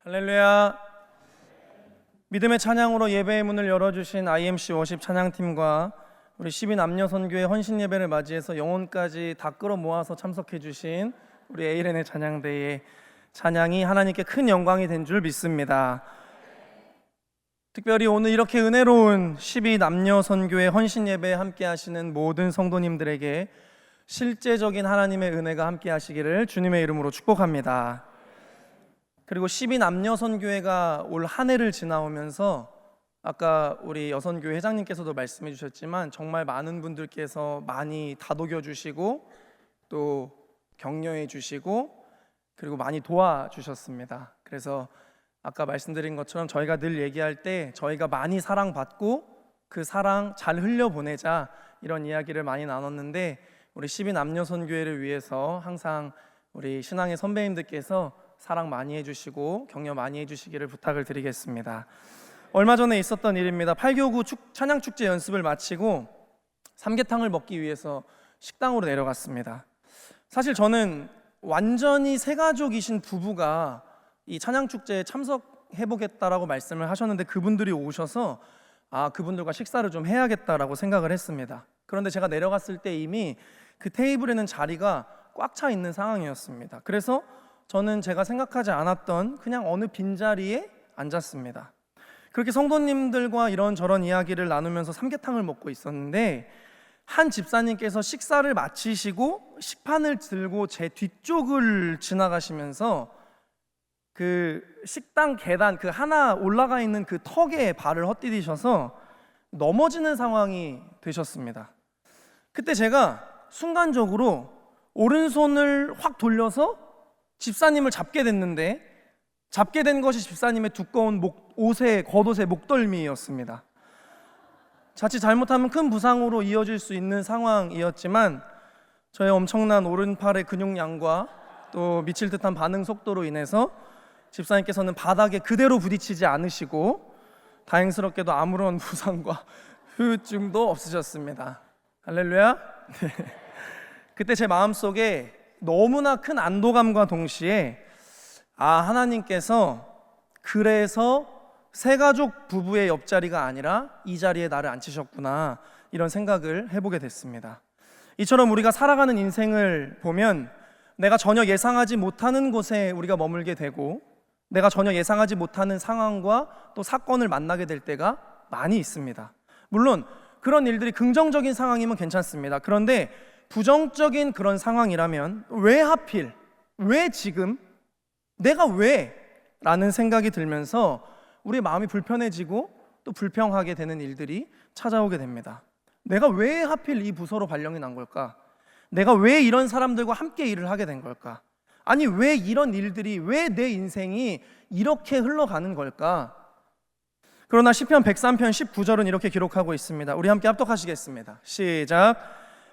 할렐루야. 믿음의 찬양으로 예배의 문을 열어주신 IMC 워십 찬양팀과 우리 12남녀선교회 헌신예배를 맞이해서 영혼까지 다 끌어모아서 참석해주신 우리 에이렌의 찬양대의 찬양이 하나님께 큰 영광이 된 줄 믿습니다. 특별히 오늘 이렇게 은혜로운 12남녀선교회 헌신예배에 함께 하시는 모든 성도님들에게 실제적인 하나님의 은혜가 함께 하시기를 주님의 이름으로 축복합니다. 그리고 12남녀선교회가 올 한 해를 지나오면서 아까 우리 여선교회 회장님께서도 말씀해 주셨지만 정말 많은 분들께서 많이 다독여 주시고 또 격려해 주시고 그리고 많이 도와주셨습니다. 그래서 아까 말씀드린 것처럼 저희가 늘 얘기할 때 저희가 많이 사랑받고 그 사랑 잘 흘려보내자 이런 이야기를 많이 나눴는데 우리 12남녀선교회를 위해서 항상 우리 신앙의 선배님들께서 사랑 많이 해주시고 격려 많이 해주시기를 부탁을 드리겠습니다. 얼마 전에 있었던 일입니다. 8교구 찬양축제 연습을 마치고 삼계탕을 먹기 위해서 식당으로 내려갔습니다. 사실 저는 완전히 새가족이신 부부가 이 찬양축제에 참석해보겠다라고 말씀을 하셨는데 그분들이 오셔서 그분들과 식사를 좀 해야겠다라고 생각을 했습니다. 그런데 제가 내려갔을 때 이미 그 테이블에는 자리가 꽉 차 있는 상황이었습니다. 그래서 저는 제가 생각하지 않았던 그냥 어느 빈자리에 앉았습니다. 그렇게 성도님들과 이런저런 이야기를 나누면서 삼계탕을 먹고 있었는데 한 집사님께서 식사를 마치시고 식판을 들고 제 뒤쪽을 지나가시면서 그 식당 계단 그 하나 올라가 있는 그 턱에 발을 헛디디셔서 넘어지는 상황이 되셨습니다. 그때 제가 순간적으로 오른손을 확 돌려서 집사님을 잡게 됐는데 잡게 된 것이 집사님의 두꺼운 겉옷의 목덜미였습니다. 자칫 잘못하면 큰 부상으로 이어질 수 있는 상황이었지만 저의 엄청난 오른팔의 근육량과 또 미칠 듯한 반응 속도로 인해서 집사님께서는 바닥에 그대로 부딪히지 않으시고 다행스럽게도 아무런 부상과 후유증도 없으셨습니다. 할렐루야. 그때 제 마음속에 너무나 큰 안도감과 동시에 하나님께서 그래서 새가족 부부의 옆자리가 아니라 이 자리에 나를 앉히셨구나 이런 생각을 해보게 됐습니다. 이처럼 우리가 살아가는 인생을 보면 내가 전혀 예상하지 못하는 곳에 우리가 머물게 되고 내가 전혀 예상하지 못하는 상황과 또 사건을 만나게 될 때가 많이 있습니다. 물론 그런 일들이 긍정적인 상황이면 괜찮습니다. 그런데 부정적인 그런 상황이라면 왜 하필, 왜 지금, 내가 왜? 라는 생각이 들면서 우리 마음이 불편해지고 또 불평하게 되는 일들이 찾아오게 됩니다. 내가 왜 하필 이 부서로 발령이 난 걸까? 내가 왜 이런 사람들과 함께 일을 하게 된 걸까? 아니 왜 이런 일들이, 왜 내 인생이 이렇게 흘러가는 걸까? 그러나 시편 103편 19절은 이렇게 기록하고 있습니다. 우리 함께 합독하시겠습니다. 시작.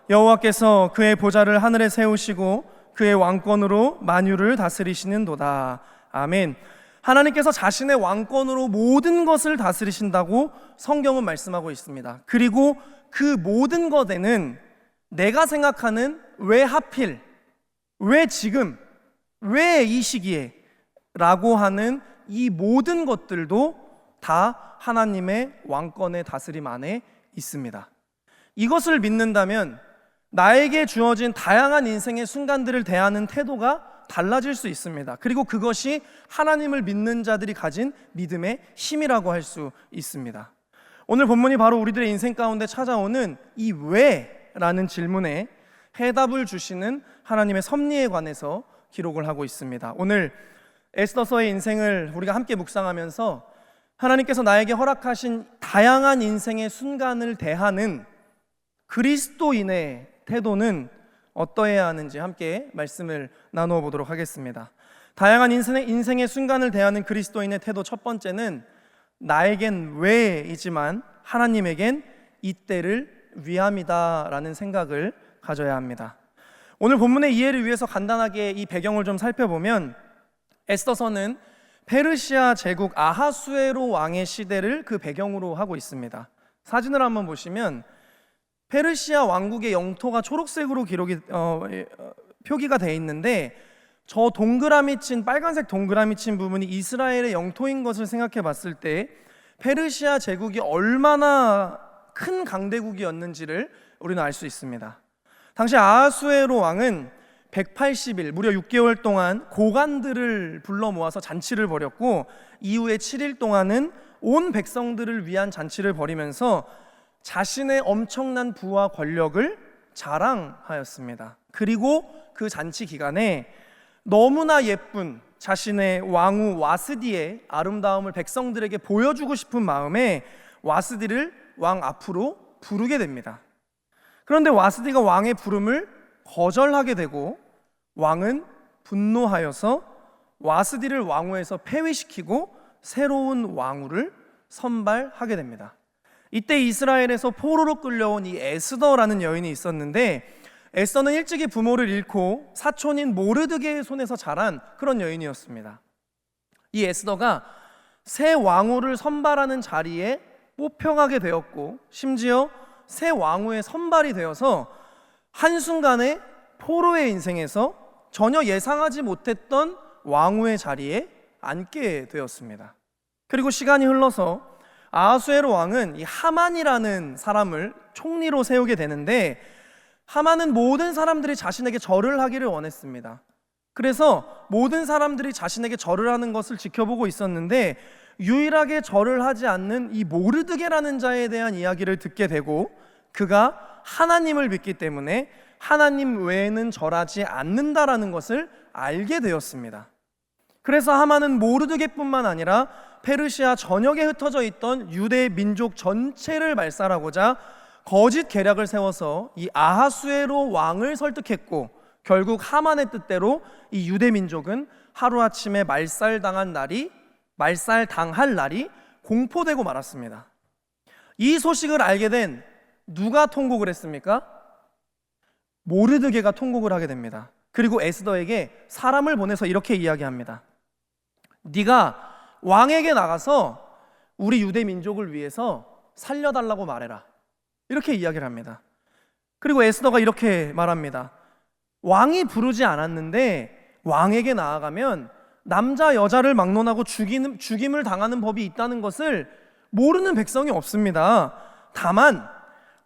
여호와께서 그의 보좌를 하늘에 세우시고 그의 왕권으로 만유를 다스리시는도다. 아멘. 하나님께서 자신의 왕권으로 모든 것을 다스리신다고 성경은 말씀하고 있습니다. 그리고 그 모든 것에는 내가 생각하는 왜 하필, 왜 지금, 왜 이 시기에 라고 하는 이 모든 것들도 다 하나님의 왕권의 다스림 안에 있습니다. 이것을 믿는다면 나에게 주어진 다양한 인생의 순간들을 대하는 태도가 달라질 수 있습니다. 그리고 그것이 하나님을 믿는 자들이 가진 믿음의 힘이라고 할 수 있습니다. 오늘 본문이 바로 우리들의 인생 가운데 찾아오는 이 왜라는 질문에 해답을 주시는 하나님의 섭리에 관해서 기록을 하고 있습니다. 오늘 에스더서의 인생을 우리가 함께 묵상하면서 하나님께서 나에게 허락하신 다양한 인생의 순간을 대하는 그리스도인의 태도는 어떠해야 하는지 함께 말씀을 나누어 보도록 하겠습니다. 다양한 인생의 순간을 대하는 그리스도인의 태도 첫 번째는 나에겐 왜이지만 하나님에겐 이때를 위함이다라는 생각을 가져야 합니다. 오늘 본문의 이해를 위해서 간단하게 이 배경을 좀 살펴보면 에스더서는 페르시아 제국 아하수에로 왕의 시대를 그 배경으로 하고 있습니다. 사진을 한번 보시면 페르시아 왕국의 영토가 초록색으로 표기가 되어 있는데 저 동그라미 친 빨간색 동그라미 친 부분이 이스라엘의 영토인 것을 생각해 봤을 때 페르시아 제국이 얼마나 큰 강대국이었는지를 우리는 알 수 있습니다. 당시 아하수에로 왕은 180일, 무려 6개월 동안 고관들을 불러 모아서 잔치를 벌였고, 이후에 7일 동안은 온 백성들을 위한 잔치를 벌이면서 자신의 엄청난 부와 권력을 자랑하였습니다. 그리고 그 잔치 기간에 너무나 예쁜 자신의 왕후 와스디의 아름다움을 백성들에게 보여주고 싶은 마음에 와스디를 왕 앞으로 부르게 됩니다. 그런데 와스디가 왕의 부름을 거절하게 되고 왕은 분노하여서 와스디를 왕후에서 폐위시키고 새로운 왕후를 선발하게 됩니다. 이때 이스라엘에서 포로로 끌려온 이 에스더라는 여인이 있었는데, 에스더는 일찍이 부모를 잃고 사촌인 모르드게의 손에서 자란 그런 여인이었습니다. 이 에스더가 새 왕후를 선발하는 자리에 뽑혀가게 되었고, 심지어 새 왕후의 선발이 되어서 한순간에 포로의 인생에서 전혀 예상하지 못했던 왕후의 자리에 앉게 되었습니다. 그리고 시간이 흘러서 아하수에로 왕은 이 하만이라는 사람을 총리로 세우게 되는데, 하만은 모든 사람들이 자신에게 절을 하기를 원했습니다. 그래서 모든 사람들이 자신에게 절을 하는 것을 지켜보고 있었는데, 유일하게 절을 하지 않는 이 모르드게라는 자에 대한 이야기를 듣게 되고, 그가 하나님을 믿기 때문에 하나님 외에는 절하지 않는다라는 것을 알게 되었습니다. 그래서 하만은 모르드게뿐만 아니라 페르시아 전역에 흩어져 있던 유대 민족 전체를 말살하고자 거짓 계략을 세워서 이 아하수에로 왕을 설득했고, 결국 하만의 뜻대로 이 유대 민족은 하루아침에 말살당할 날이 공포되고 말았습니다. 이 소식을 알게 된 누가 통곡을 했습니까? 모르드게가 통곡을 하게 됩니다. 그리고 에스더에게 사람을 보내서 이렇게 이야기합니다. 네가 왕에게 나가서 우리 유대 민족을 위해서 살려달라고 말해라, 이렇게 이야기를 합니다. 그리고 에스더가 이렇게 말합니다. 왕이 부르지 않았는데 왕에게 나아가면 남자 여자를 막론하고 죽임을 당하는 법이 있다는 것을 모르는 백성이 없습니다. 다만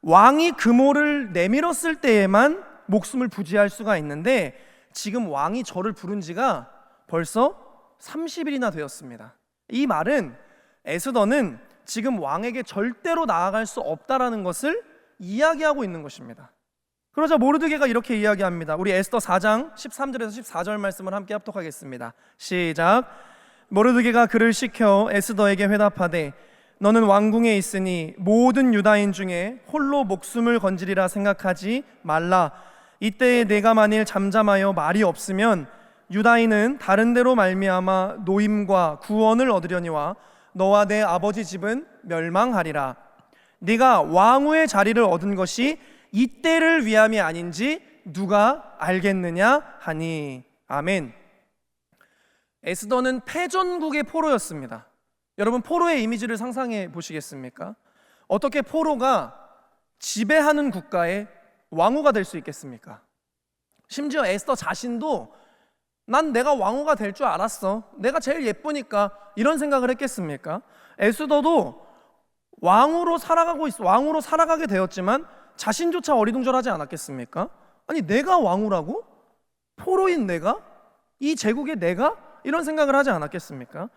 왕이 금오를 내밀었을 때에만 목숨을 부지할 수가 있는데, 지금 왕이 저를 부른 지가 벌써 30일이나 되었습니다. 이 말은 에스더는 지금 왕에게 절대로 나아갈 수 없다라는 것을 이야기하고 있는 것입니다. 그러자 모르드게가 이렇게 이야기합니다. 우리 에스더 4장 13절에서 14절 말씀을 함께 합독하겠습니다. 시작. 모르드게가 그를 시켜 에스더에게 회답하되 너는 왕궁에 있으니 모든 유다인 중에 홀로 목숨을 건지리라 생각하지 말라. 이때에 내가 만일 잠잠하여 말이 없으면 유다인은 다른 데로 말미암아 노임과 구원을 얻으려니와 너와 내 아버지 집은 멸망하리라. 네가 왕후의 자리를 얻은 것이 이때를 위함이 아닌지 누가 알겠느냐 하니. 아멘. 에스더는 패전국의 포로였습니다. 여러분, 포로의 이미지를 상상해 보시겠습니까? 어떻게 포로가 지배하는 국가의 왕후가 될 수 있겠습니까? 심지어 에스더 자신도 난 내가 왕후가 될 줄 알았어, 내가 제일 예쁘니까, 이런 생각을 했겠습니까? 에스더도 왕후로 살아가게 되었지만 자신조차 어리둥절하지 않았겠습니까? 아니, 내가 왕후라고? 포로인 내가? 이 제국의 내가? 이런 생각을 하지 않았겠습니까?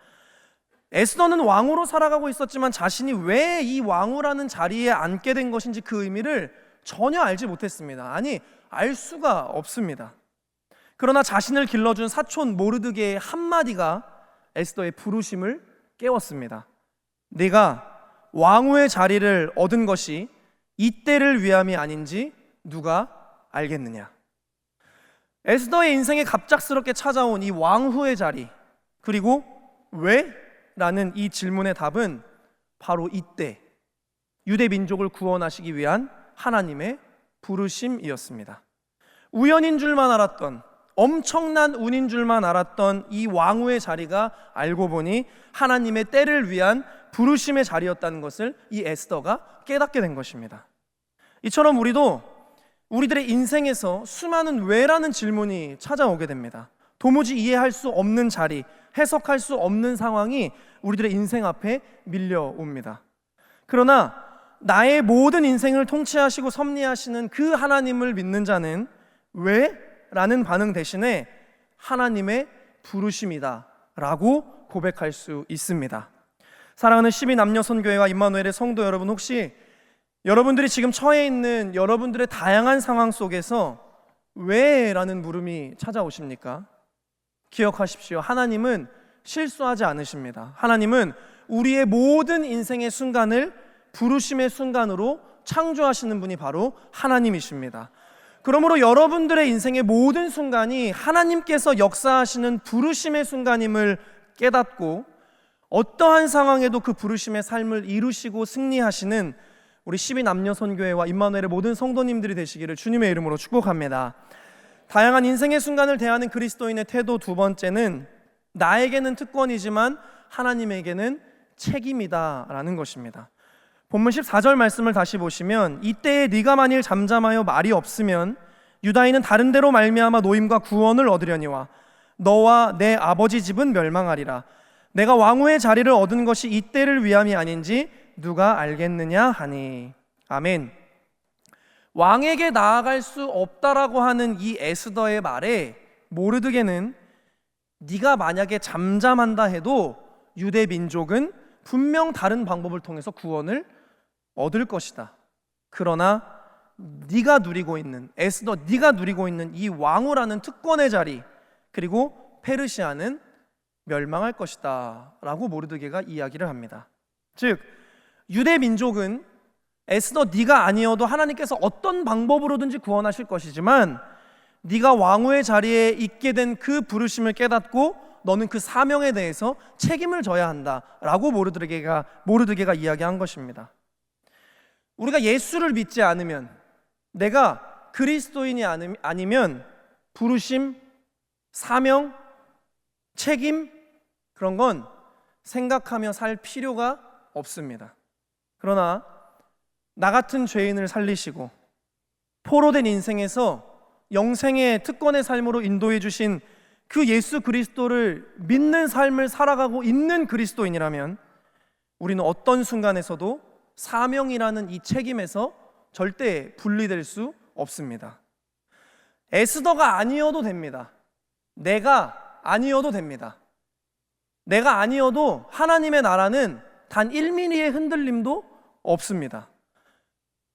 에스더는 왕후로 살아가고 있었지만 자신이 왜 이 왕후라는 자리에 앉게 된 것인지 그 의미를 전혀 알지 못했습니다. 아니, 알 수가 없습니다. 그러나 자신을 길러준 사촌 모르드게의 한마디가 에스더의 부르심을 깨웠습니다. 네가 왕후의 자리를 얻은 것이 이때를 위함이 아닌지 누가 알겠느냐. 에스더의 인생에 갑작스럽게 찾아온 이 왕후의 자리, 그리고 왜? 라는 이 질문의 답은 바로 이때 유대 민족을 구원하시기 위한 하나님의 부르심이었습니다. 우연인 줄만 알았던, 엄청난 운인 줄만 알았던 이 왕후의 자리가 알고 보니 하나님의 때를 위한 부르심의 자리였다는 것을 이 에스더가 깨닫게 된 것입니다. 이처럼 우리도 우리들의 인생에서 수많은 왜라는 질문이 찾아오게 됩니다. 도무지 이해할 수 없는 자리, 해석할 수 없는 상황이 우리들의 인생 앞에 밀려옵니다. 그러나 나의 모든 인생을 통치하시고 섭리하시는 그 하나님을 믿는 자는 왜? 라는 반응 대신에 하나님의 부르심이다 라고 고백할 수 있습니다. 사랑하는 12남녀선교회와 임마누엘의 성도 여러분, 혹시 여러분들이 지금 처해 있는 여러분들의 다양한 상황 속에서 왜? 라는 물음이 찾아오십니까? 기억하십시오. 하나님은 실수하지 않으십니다. 하나님은 우리의 모든 인생의 순간을 부르심의 순간으로 창조하시는 분이 바로 하나님이십니다. 그러므로 여러분들의 인생의 모든 순간이 하나님께서 역사하시는 부르심의 순간임을 깨닫고 어떠한 상황에도 그 부르심의 삶을 이루시고 승리하시는 우리 12남녀선교회와 임마누엘의 모든 성도님들이 되시기를 주님의 이름으로 축복합니다. 다양한 인생의 순간을 대하는 그리스도인의 태도 두 번째는 나에게는 특권이지만 하나님에게는 책임이다라는 것입니다. 본문 14절 말씀을 다시 보시면 이때에 네가 만일 잠잠하여 말이 없으면 유다인은 다른 데로 말미암아 노임과 구원을 얻으려니와 너와 내 아버지 집은 멸망하리라. 내가 왕후의 자리를 얻은 것이 이때를 위함이 아닌지 누가 알겠느냐 하니. 아멘. 왕에게 나아갈 수 없다라고 하는 이 에스더의 말에 모르드게는 네가 만약에 잠잠한다 해도 유대 민족은 분명 다른 방법을 통해서 구원을 얻을 것이다. 그러나 네가 누리고 있는 에스더, 네가 누리고 있는 이 왕후라는 특권의 자리, 그리고 페르시아는 멸망할 것이다 라고 모르드게가 이야기를 합니다. 즉 유대 민족은 에스더 네가 아니어도 하나님께서 어떤 방법으로든지 구원하실 것이지만 네가 왕후의 자리에 있게 된 그 부르심을 깨닫고 너는 그 사명에 대해서 책임을 져야 한다라고 모르드게가 이야기한 것입니다. 우리가 예수를 믿지 않으면, 내가 그리스도인이 아니면 부르심, 사명, 책임, 그런 건 생각하며 살 필요가 없습니다. 그러나 나 같은 죄인을 살리시고 포로된 인생에서 영생의 특권의 삶으로 인도해 주신 그 예수 그리스도를 믿는 삶을 살아가고 있는 그리스도인이라면 우리는 어떤 순간에서도 사명이라는 이 책임에서 절대 분리될 수 없습니다. 에스더가 아니어도 됩니다. 내가 아니어도 됩니다. 내가 아니어도 하나님의 나라는 단 1mm의 흔들림도 없습니다.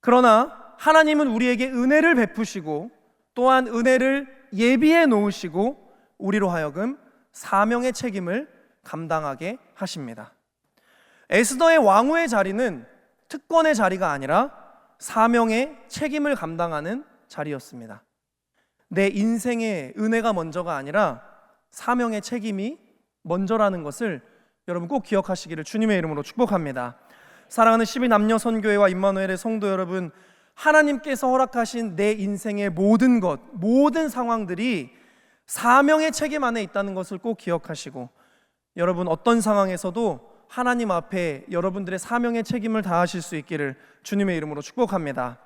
그러나 하나님은 우리에게 은혜를 베푸시고 또한 은혜를 예비해 놓으시고 우리로 하여금 사명의 책임을 감당하게 하십니다. 에스더의 왕후의 자리는 특권의 자리가 아니라 사명의 책임을 감당하는 자리였습니다. 내 인생의 은혜가 먼저가 아니라 사명의 책임이 먼저라는 것을 여러분 꼭 기억하시기를 주님의 이름으로 축복합니다. 사랑하는 12남녀선교회와 임마누엘의 성도 여러분, 하나님께서 허락하신 내 인생의 모든 것, 모든 상황들이 사명의 책임 안에 있다는 것을 꼭 기억하시고 여러분 어떤 상황에서도 하나님 앞에 여러분들의 사명의 책임을 다하실 수 있기를 주님의 이름으로 축복합니다.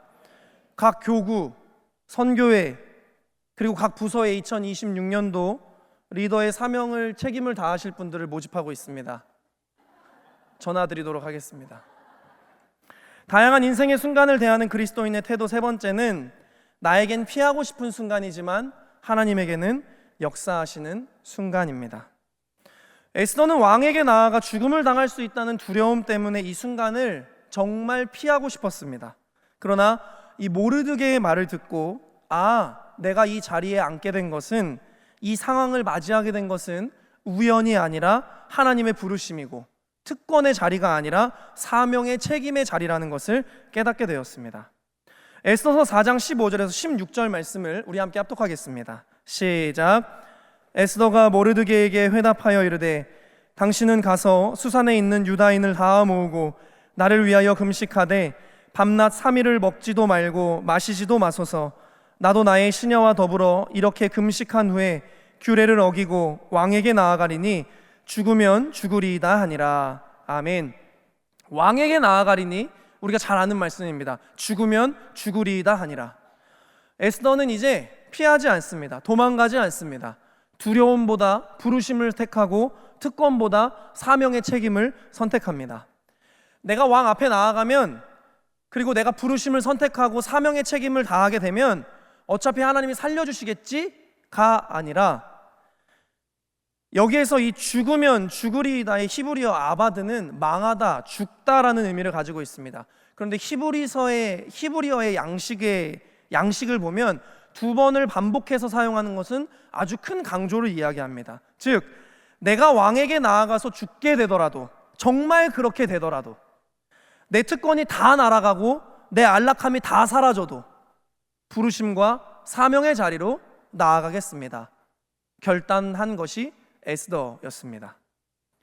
각 교구, 선교회, 그리고 각 부서에 2026년도 리더의 사명을 책임을 다하실 분들을 모집하고 있습니다. 전화드리도록 하겠습니다. 다양한 인생의 순간을 대하는 그리스도인의 태도 세 번째는 나에겐 피하고 싶은 순간이지만 하나님에게는 역사하시는 순간입니다. 에스더는 왕에게 나아가 죽음을 당할 수 있다는 두려움 때문에 이 순간을 정말 피하고 싶었습니다. 그러나 이 모르드게의 말을 듣고 내가 이 자리에 앉게 된 것은, 이 상황을 맞이하게 된 것은 우연이 아니라 하나님의 부르심이고 특권의 자리가 아니라 사명의 책임의 자리라는 것을 깨닫게 되었습니다. 에스더서 4장 15절에서 16절 말씀을 우리 함께 합독하겠습니다. 시작. 에스더가 모르드게에게 회답하여 이르되 당신은 가서 수산에 있는 유다인을 다 모으고 나를 위하여 금식하되 밤낮 3일을 먹지도 말고 마시지도 마소서. 나도 나의 시녀와 더불어 이렇게 금식한 후에 규례를 어기고 왕에게 나아가리니 죽으면 죽으리이다 하니라. 아멘. 왕에게 나아가리니 우리가 잘 아는 말씀입니다. 죽으면 죽으리이다 하니라. 에스더는 이제 피하지 않습니다. 도망가지 않습니다. 두려움보다 부르심을 택하고 특권보다 사명의 책임을 선택합니다. 내가 왕 앞에 나아가면, 그리고 내가 부르심을 선택하고 사명의 책임을 다하게 되면 어차피 하나님이 살려주시겠지가 아니라, 여기에서 이 죽으면 죽으리다의 히브리어 아바드는 망하다, 죽다라는 의미를 가지고 있습니다. 그런데 히브리어의 양식을 보면 두 번을 반복해서 사용하는 것은 아주 큰 강조를 이야기합니다. 즉, 내가 왕에게 나아가서 죽게 되더라도, 정말 그렇게 되더라도, 내 특권이 다 날아가고 내 안락함이 다 사라져도 부르심과 사명의 자리로 나아가겠습니다. 결단한 것이 에스더였습니다.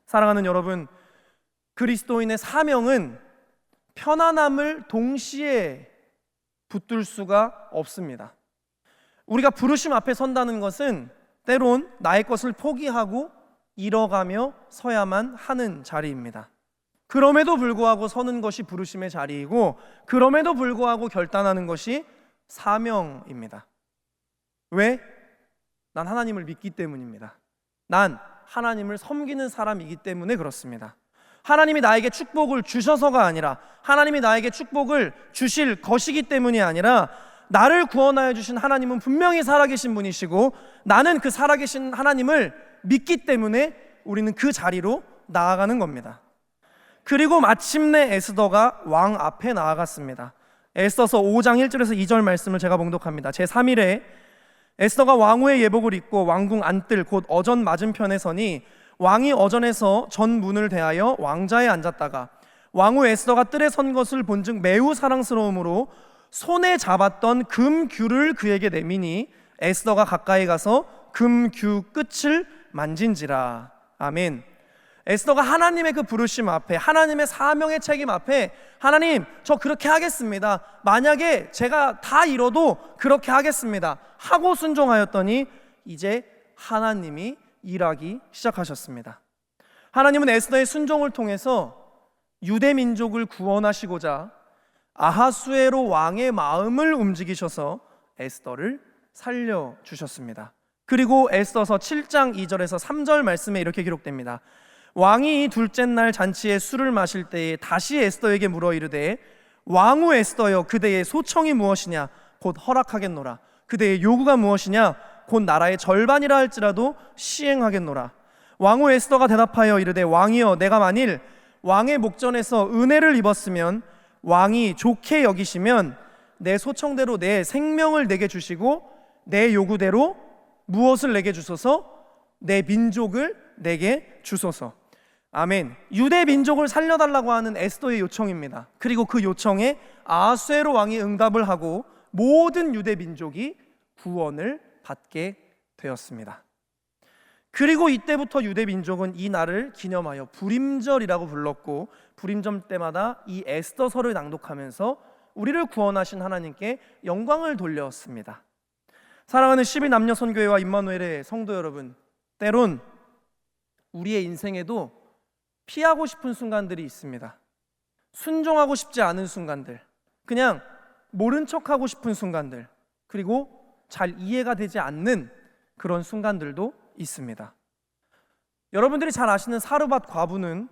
사랑하는 여러분, 그리스도인의 사명은 편안함을 동시에 붙들 수가 없습니다. 우리가 부르심 앞에 선다는 것은 때론 나의 것을 포기하고 잃어가며 서야만 하는 자리입니다. 그럼에도 불구하고 서는 것이 부르심의 자리이고, 그럼에도 불구하고 결단하는 것이 사명입니다. 왜? 난 하나님을 믿기 때문입니다. 난 하나님을 섬기는 사람이기 때문에 그렇습니다. 하나님이 나에게 축복을 주셔서가 아니라, 하나님이 나에게 축복을 주실 것이기 때문이 아니라, 나를 구원하여 주신 하나님은 분명히 살아계신 분이시고 나는 그 살아계신 하나님을 믿기 때문에 우리는 그 자리로 나아가는 겁니다. 그리고 마침내 에스더가 왕 앞에 나아갔습니다. 에스더서 5장 1절에서 2절 말씀을 제가 봉독합니다. 제3일에 에스더가 왕후의 예복을 입고 왕궁 안뜰 곧 어전 맞은편에 서니, 왕이 어전에서 전 문을 대하여 왕자에 앉았다가 왕후 에스더가 뜰에 선 것을 본즉 매우 사랑스러움으로 손에 잡았던 금규를 그에게 내미니 에스더가 가까이 가서 금규 끝을 만진지라. 아멘. 에스더가 하나님의 그 부르심 앞에, 하나님의 사명의 책임 앞에, 하나님, 저 그렇게 하겠습니다, 만약에 제가 다 잃어도 그렇게 하겠습니다 하고 순종하였더니 이제 하나님이 일하기 시작하셨습니다. 하나님은 에스더의 순종을 통해서 유대 민족을 구원하시고자 아하수에로 왕의 마음을 움직이셔서 에스더를 살려주셨습니다. 그리고 에스더서 7장 2절에서 3절 말씀에 이렇게 기록됩니다. 왕이 둘째 날 잔치에 술을 마실 때에 다시 에스더에게 물어 이르되, 왕후 에스더여, 그대의 소청이 무엇이냐? 곧 허락하겠노라. 그대의 요구가 무엇이냐? 곧 나라의 절반이라 할지라도 시행하겠노라. 왕후 에스더가 대답하여 이르되, 왕이여, 내가 만일 왕의 목전에서 은혜를 입었으면 왕이 좋게 여기시면 내 소청대로 내 생명을 내게 주시고 내 요구대로 무엇을 내게 주소서? 내 민족을 내게 주소서. 아멘. 유대 민족을 살려달라고 하는 에스더의 요청입니다. 그리고 그 요청에 아하수에로 왕이 응답을 하고 모든 유대 민족이 구원을 받게 되었습니다. 그리고 이때부터 유대 민족은 이 날을 기념하여 불임절이라고 불렀고, 불임절 때마다 이 에스더서를 낭독하면서 우리를 구원하신 하나님께 영광을 돌렸습니다. 사랑하는 12남녀선교회와 임마누엘의 성도 여러분, 때론 우리의 인생에도 피하고 싶은 순간들이 있습니다. 순종하고 싶지 않은 순간들, 그냥 모른 척하고 싶은 순간들, 그리고 잘 이해가 되지 않는 그런 순간들도 있습니다. 여러분들이 잘 아시는 사르밧 과부는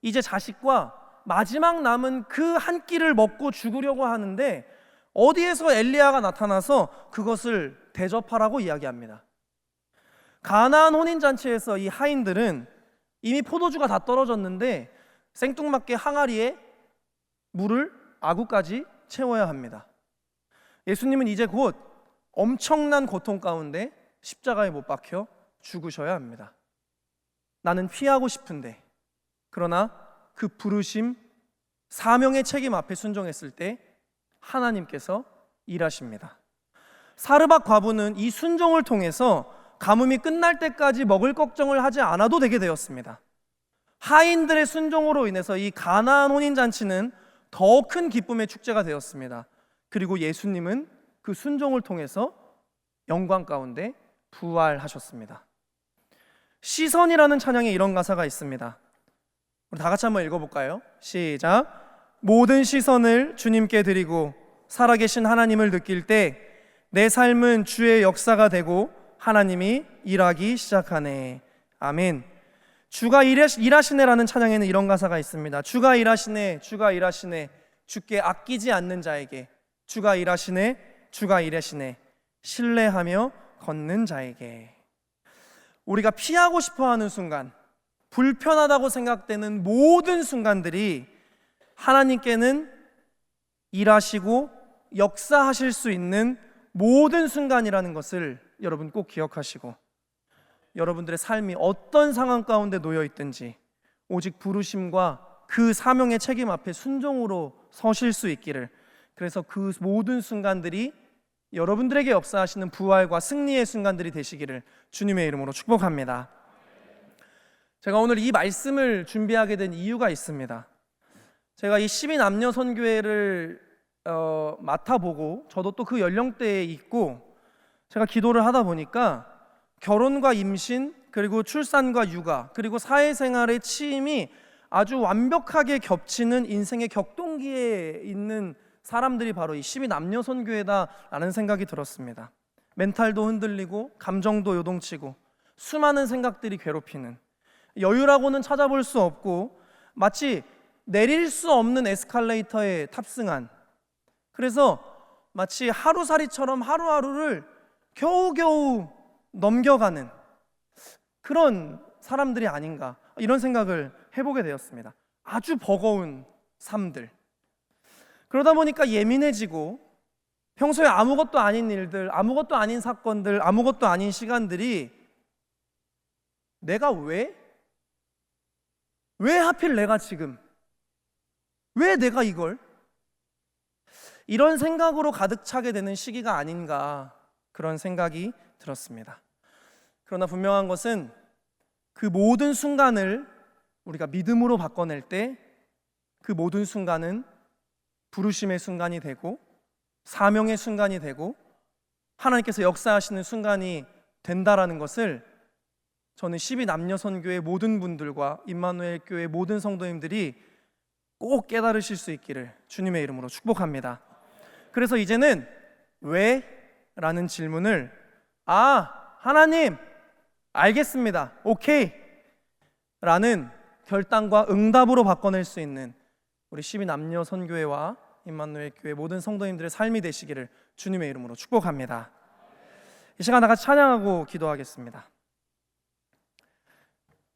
이제 자식과 마지막 남은 그 한 끼를 먹고 죽으려고 하는데 어디에서 엘리야가 나타나서 그것을 대접하라고 이야기합니다. 가나안 혼인잔치에서 이 하인들은 이미 포도주가 다 떨어졌는데 생뚱맞게 항아리에 물을 아구까지 채워야 합니다. 예수님은 이제 곧 엄청난 고통 가운데 십자가에 못 박혀 죽으셔야 합니다. 나는 피하고 싶은데, 그러나 그 부르심, 사명의 책임 앞에 순종했을 때 하나님께서 일하십니다. 사르밧 과부는 이 순종을 통해서 가뭄이 끝날 때까지 먹을 걱정을 하지 않아도 되게 되었습니다. 하인들의 순종으로 인해서 이 가나안 혼인잔치는 더 큰 기쁨의 축제가 되었습니다. 그리고 예수님은 그 순종을 통해서 영광 가운데 부활하셨습니다. 시선이라는 찬양에 이런 가사가 있습니다. 우리 다 같이 한번 읽어볼까요? 시작. 모든 시선을 주님께 드리고 살아계신 하나님을 느낄 때 내 삶은 주의 역사가 되고 하나님이 일하기 시작하네. 아멘. 주가 일하시네라는 찬양에는 이런 가사가 있습니다. 주가 일하시네, 주가 일하시네, 주께 아끼지 않는 자에게. 주가 일하시네, 주가 일하시네, 신뢰하며 걷는 자에게. 우리가 피하고 싶어하는 순간, 불편하다고 생각되는 모든 순간들이 하나님께는 일하시고 역사하실 수 있는 모든 순간이라는 것을 여러분 꼭 기억하시고, 여러분들의 삶이 어떤 상황 가운데 놓여 있든지 오직 부르심과 그 사명의 책임 앞에 순종으로 서실 수 있기를, 그래서 그 모든 순간들이 여러분들에게 역사하시는 부활과 승리의 순간들이 되시기를 주님의 이름으로 축복합니다. 제가 오늘 이 말씀을 준비하게 된 이유가 있습니다. 제가 이 12남녀 선교회를 맡아보고 저도 또 그 연령대에 있고 제가 기도를 하다 보니까 결혼과 임신, 그리고 출산과 육아, 그리고 사회생활의 취임이 아주 완벽하게 겹치는 인생의 격동기에 있는 사람들이 바로 이 12남녀 선교회다라는 생각이 들었습니다. 멘탈도 흔들리고 감정도 요동치고 수많은 생각들이 괴롭히는, 여유라고는 찾아볼 수 없고 마치 내릴 수 없는 에스컬레이터에 탑승한, 그래서 마치 하루살이처럼 하루하루를 겨우겨우 넘겨가는 그런 사람들이 아닌가, 이런 생각을 해보게 되었습니다. 아주 버거운 삶들. 그러다 보니까 예민해지고 평소에 아무것도 아닌 일들, 아무것도 아닌 사건들, 아무것도 아닌 시간들이 내가 왜 하필 내가 지금, 왜 내가 이걸, 이런 생각으로 가득 차게 되는 시기가 아닌가, 그런 생각이 들었습니다. 그러나 분명한 것은 그 모든 순간을 우리가 믿음으로 바꿔낼 때 그 모든 순간은 부르심의 순간이 되고 사명의 순간이 되고 하나님께서 역사하시는 순간이 된다라는 것을 저는 12남녀 선교의 모든 분들과 임마누엘 교회 모든 성도님들이 꼭 깨달으실 수 있기를 주님의 이름으로 축복합니다. 그래서 이제는 왜? 라는 질문을 하나님 알겠습니다, 오케이 라는 결단과 응답으로 바꿔낼 수 있는 우리 12남녀 선교회와 임마누엘 교회 모든 성도님들의 삶이 되시기를 주님의 이름으로 축복합니다. 이 시간 다 같이 찬양하고 기도하겠습니다.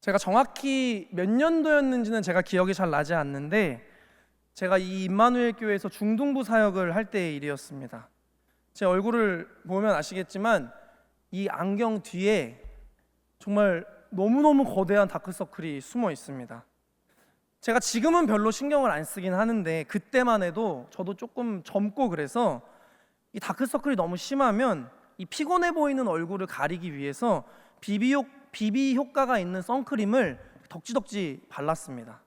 제가 정확히 몇 년도였는지는 제가 기억이 잘 나지 않는데, 제가 이 임마누엘 교회에서 중등부 사역을 할 때의 일이었습니다. 제 얼굴을 보면 아시겠지만 이 안경 뒤에 정말 너무너무 거대한 다크서클이 숨어 있습니다. 제가 지금은 별로 신경을 안 쓰긴 하는데 그때만 해도 저도 조금 젊고 그래서 이 다크서클이 너무 심하면 이 피곤해 보이는 얼굴을 가리기 위해서 비비 효과가 있는 선크림을 덕지덕지 발랐습니다.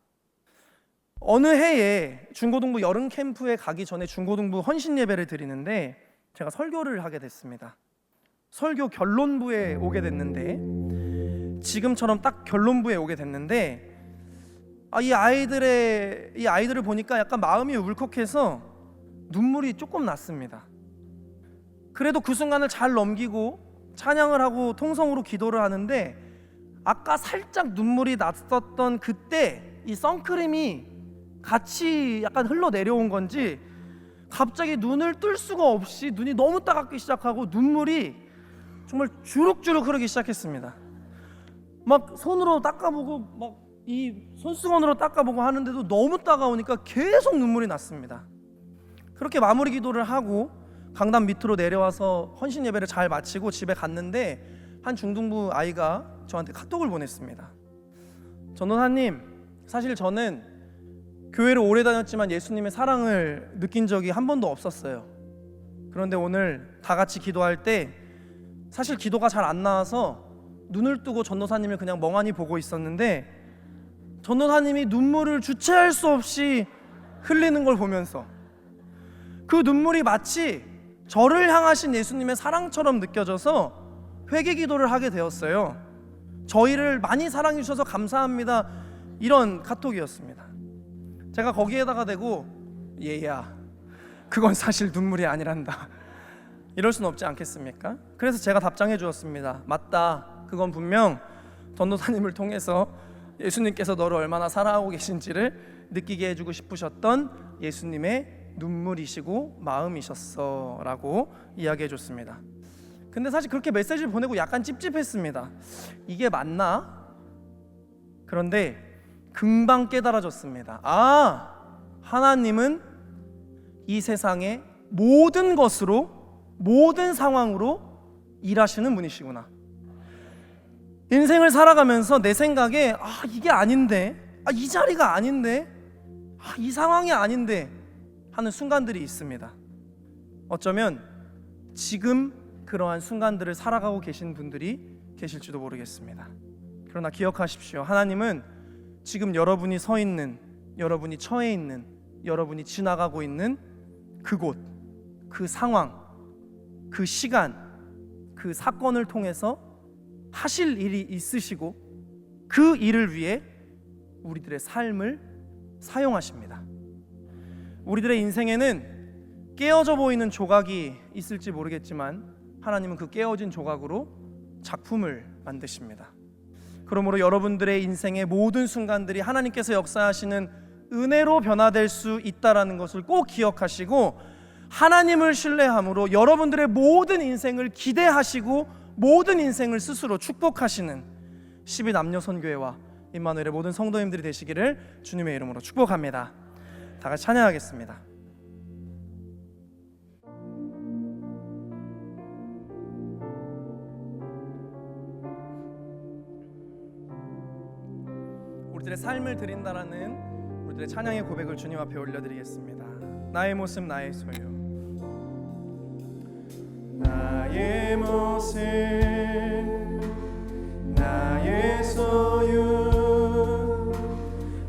어느 해에 중고등부 여름 캠프에 가기 전에 중고등부 헌신 예배를 드리는데 제가 설교를 하게 됐습니다. 설교 결론부에 오게 됐는데, 지금처럼 딱 결론부에 오게 됐는데 이 아이들을 보니까 약간 마음이 울컥해서 눈물이 조금 났습니다. 그래도 그 순간을 잘 넘기고 찬양을 하고 통성으로 기도를 하는데, 아까 살짝 눈물이 났었던 그때 이 선크림이 같이 약간 흘러내려온 건지 갑자기 눈을 뜰 수가 없이 눈이 너무 따갑기 시작하고 눈물이 정말 주룩주룩 흐르기 시작했습니다. 막 손으로 닦아보고 막 이 손수건으로 닦아보고 하는데도 너무 따가우니까 계속 눈물이 났습니다. 그렇게 마무리 기도를 하고 강단 밑으로 내려와서 헌신 예배를 잘 마치고 집에 갔는데 한 중등부 아이가 저한테 카톡을 보냈습니다. 전도사님, 사실 저는 교회를 오래 다녔지만 예수님의 사랑을 느낀 적이 한 번도 없었어요. 그런데 오늘 다 같이 기도할 때 사실 기도가 잘 안 나와서 눈을 뜨고 전도사님을 그냥 멍하니 보고 있었는데 전도사님이 눈물을 주체할 수 없이 흘리는 걸 보면서 그 눈물이 마치 저를 향하신 예수님의 사랑처럼 느껴져서 회개 기도를 하게 되었어요. 저희를 많이 사랑해 주셔서 감사합니다, 이런 카톡이었습니다. 제가 거기에다가 대고 얘야, 그건 사실 눈물이 아니란다. 이럴 수는 없지 않겠습니까? 그래서 제가 답장해 주었습니다. 맞다. 그건 분명 전도사님을 통해서 예수님께서 너를 얼마나 사랑하고 계신지를 느끼게 해주고 싶으셨던 예수님의 눈물이시고 마음이셨어 라고 이야기해 줬습니다. 근데 사실 그렇게 메시지를 보내고 약간 찝찝했습니다. 이게 맞나? 그런데 금방 깨달아졌습니다. 하나님은 이 세상의 모든 것으로, 모든 상황으로 일하시는 분이시구나. 인생을 살아가면서 내 생각에 이게 아닌데, 이 자리가 아닌데, 이 상황이 아닌데 하는 순간들이 있습니다. 어쩌면 지금 그러한 순간들을 살아가고 계신 분들이 계실지도 모르겠습니다. 그러나 기억하십시오. 하나님은 지금 여러분이 서 있는, 여러분이 처해 있는, 여러분이 지나가고 있는 그곳, 그 상황, 그 시간, 그 사건을 통해서 하실 일이 있으시고 그 일을 위해 우리들의 삶을 사용하십니다. 우리들의 인생에는 깨어져 보이는 조각이 있을지 모르겠지만 하나님은 그 깨어진 조각으로 작품을 만드십니다. 그러므로 여러분들의 인생의 모든 순간들이 하나님께서 역사하시는 은혜로 변화될 수 있다라는 것을 꼭 기억하시고 하나님을 신뢰함으로 여러분들의 모든 인생을 기대하시고 모든 인생을 스스로 축복하시는 12남녀선교회와 임마누엘의 모든 성도님들이 되시기를 주님의 이름으로 축복합니다. 다 같이 찬양하겠습니다. 우리들의 삶을 드린다라는 우리들의 찬양의 고백을 주님 앞에 올려드리겠습니다. 나의 모습 나의 소유, 나의 모습 나의 소유,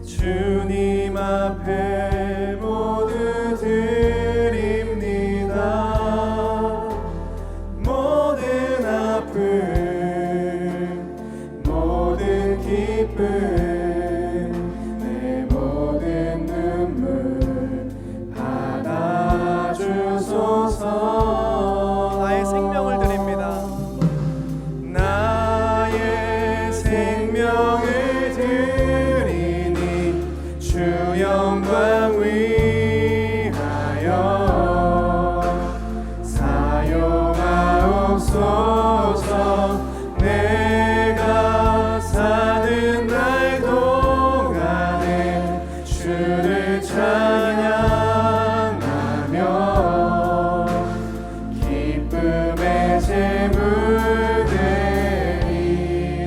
주님 앞에 모두 드립니다. 모든 아픔 모든 기쁨 나의 생명을 드립니다. 나의 생명을 드리니 주 영광 위하여 사용하옵소서. 내가 사는 날 동안에 주를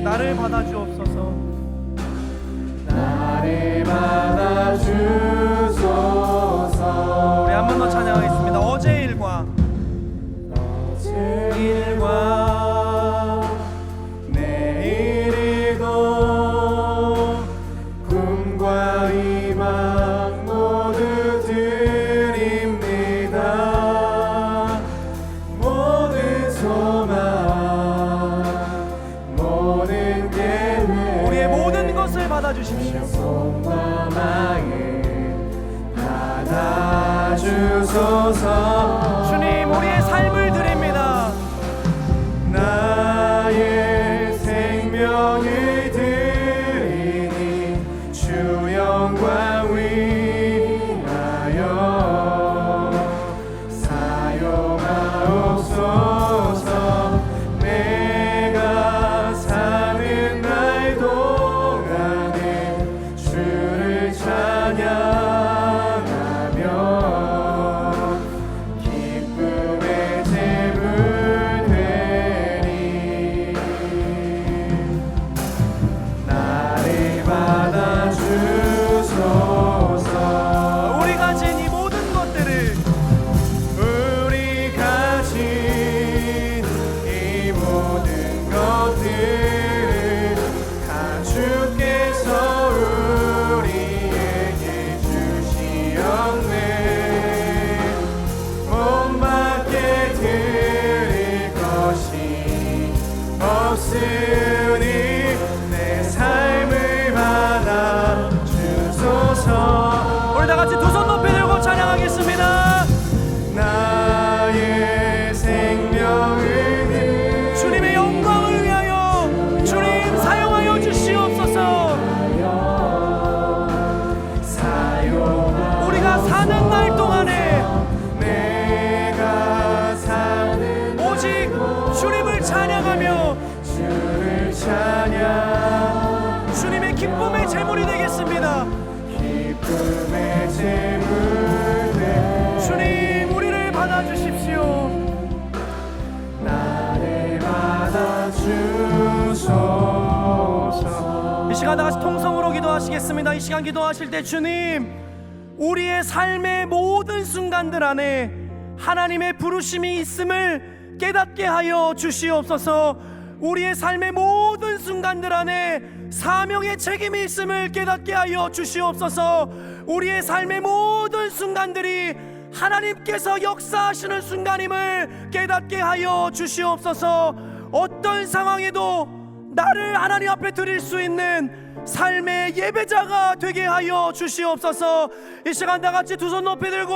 나를 받아주옵소서. 나를 받아주소서. 우리 한 번 더 찬양하겠습니다. 어제 일과 내일이고 꿈과 희망 모두 드립니다. 모든 소망 모든 계획 우리의 모든 것을 받아주십시오. 받아주소서. 주님 우리의 삶을 드립니다. 나의 생명을 드리니 주 영광 위하여 사용하옵소서. 내가 사는 날 동안에 주를 찬양하며 기쁨의 제물 되리. 나를 받아주소서. 우리가 진 이 모든 것들을 우리가 진 이 모든 것들을 다 주께서 우리에게 제물이 되겠습니다. 기쁨의 제물 되 주님, 우리를 받아주십시오. 나를 받아주소서. 이 시간 다같이 통성으로 기도하시겠습니다. 이 시간 기도하실 때 주님, 우리의 삶의 모든 순간들 안에 하나님의 부르심이 있음을 깨닫게 하여 주시옵소서. 우리의 삶의 모든 순간들 안에 사명의 책임이 있음을 깨닫게 하여 주시옵소서. 우리의 삶의 모든 순간들이 하나님께서 역사하시는 순간임을 깨닫게 하여 주시옵소서. 어떤 상황에도 나를 하나님 앞에 드릴 수 있는 삶의 예배자가 되게 하여 주시옵소서. 이 시간 다같이 두 손 높이 들고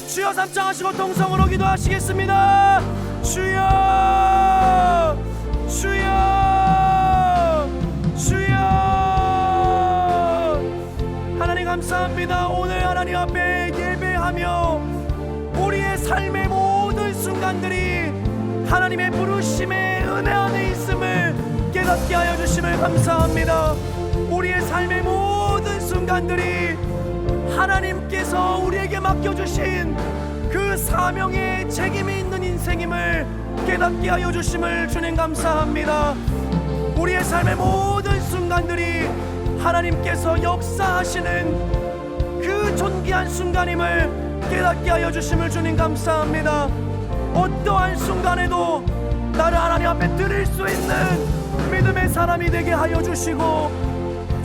주여 삼창하시고 통성으로 기도하시겠습니다. 주여, 주여, 주여. 하나님 감사합니다. 오늘 하나님 앞에 예배하며 우리의 삶의 모든 순간들이 하나님의 부르심의 은혜 안에 있음을 깨닫게 하여 주심을 감사합니다. 우리의 삶의 모든 순간들이 하나님께서 우리에게 맡겨주신 그 사명의 책임이 있는 인생임을 깨닫게 하여 주심을 주님 감사합니다. 우리의 삶의 모든 순간들이 하나님께서 역사하시는 그 존귀한 순간임을 깨닫게 하여 주심을 주님 감사합니다. 어떠한 순간에도 나를 하나님 앞에 드릴 수 있는 믿음의 사람이 되게 하여 주시고,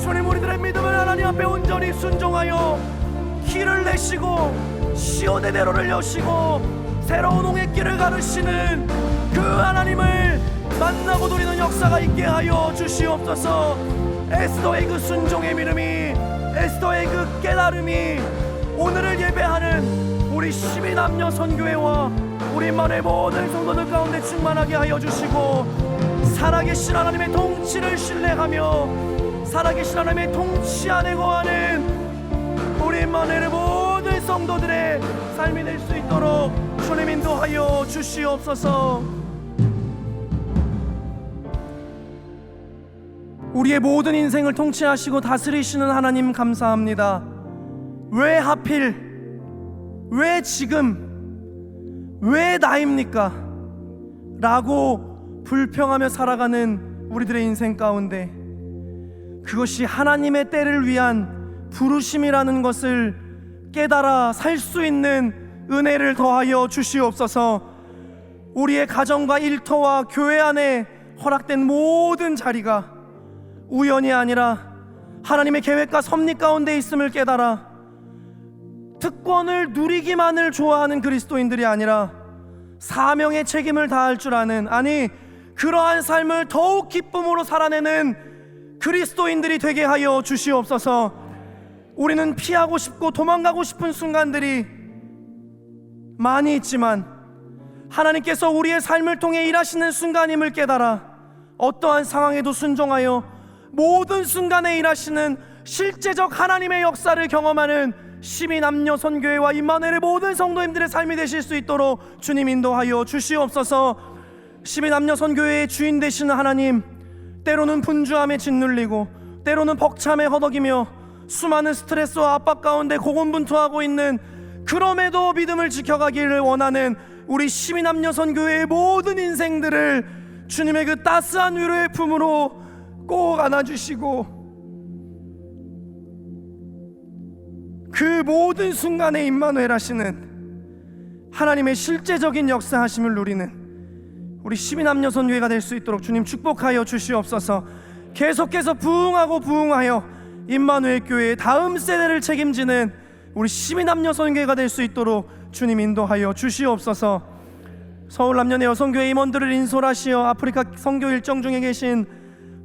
주님, 우리들의 믿음을 하나님 앞에 온전히 순종하여 길을 내시고 시온의 대로를 여시고 새로운 홍해 길을 가르시는 그 하나님을 만나고 누리는 역사가 있게 하여 주시옵소서. 에스더의 그 순종의 믿음이, 에스더의 그 깨달음이 오늘을 예배하는 우리 12남녀 선교회와 우리만의 모든 성도들 가운데 충만하게 하여 주시고, 살아계신 하나님의 통치를 신뢰하며 살아계신 하나님의 통치 안에 거하는 우리만의 모든 성도들의 삶이 될 수 있도록 주님 인도하여 주시옵소서. 우리의 모든 인생을 통치하시고 다스리시는 하나님 감사합니다. 왜 하필, 왜 지금, 왜 나입니까? 라고 불평하며 살아가는 우리들의 인생 가운데 그것이 하나님의 때를 위한 부르심이라는 것을 깨달아 살 수 있는 은혜를 더하여 주시옵소서. 우리의 가정과 일터와 교회 안에 허락된 모든 자리가 우연이 아니라 하나님의 계획과 섭리 가운데 있음을 깨달아 특권을 누리기만을 좋아하는 그리스도인들이 아니라 사명의 책임을 다할 줄 아는, 아니 그러한 삶을 더욱 기쁨으로 살아내는 그리스도인들이 되게 하여 주시옵소서. 우리는 피하고 싶고 도망가고 싶은 순간들이 많이 있지만 하나님께서 우리의 삶을 통해 일하시는 순간임을 깨달아 어떠한 상황에도 순종하여 모든 순간에 일하시는 실제적 하나님의 역사를 경험하는 12남녀 선교회와 임마누엘의 모든 성도님들의 삶이 되실 수 있도록 주님 인도하여 주시옵소서. 12남녀 선교회의 주인 되시는 하나님, 때로는 분주함에 짓눌리고 때로는 벅참에 허덕이며 수많은 스트레스와 압박 가운데 고군분투하고 있는, 그럼에도 믿음을 지켜가기를 원하는 우리 12남녀 선교회의 모든 인생들을 주님의 그 따스한 위로의 품으로 꼭 안아주시고 그 모든 순간에 임마누엘 하시는 하나님의 실제적인 역사하심을 누리는 우리 12남녀 선교회가 될 수 있도록 주님 축복하여 주시옵소서. 계속해서 부흥하여 임마누엘 교회의 다음 세대를 책임지는 우리 12남녀 선교회가 될 수 있도록 주님 인도하여 주시옵소서. 서울 남녀의 여성교회 임원들을 인솔하시어 아프리카 선교 일정 중에 계신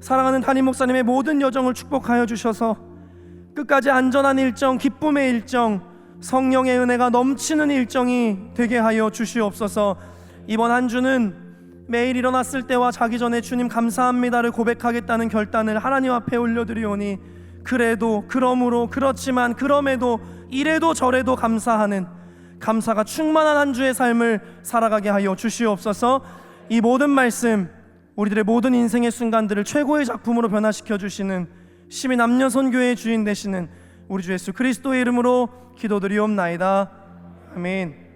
사랑하는 담임 목사님의 모든 여정을 축복하여 주셔서 끝까지 안전한 일정, 기쁨의 일정, 성령의 은혜가 넘치는 일정이 되게 하여 주시옵소서. 이번 한 주는 매일 일어났을 때와 자기 전에 주님 감사합니다를 고백하겠다는 결단을 하나님 앞에 올려드리오니, 그래도, 그러므로, 그렇지만, 그럼에도, 이래도 저래도 감사하는, 감사가 충만한 한 주의 삶을 살아가게 하여 주시옵소서. 이 모든 말씀, 우리들의 모든 인생의 순간들을 최고의 작품으로 변화시켜 주시는 시민 남녀선교회의 주인 되시는 우리 주 예수 그리스도의 이름으로 기도드리옵나이다. 아멘.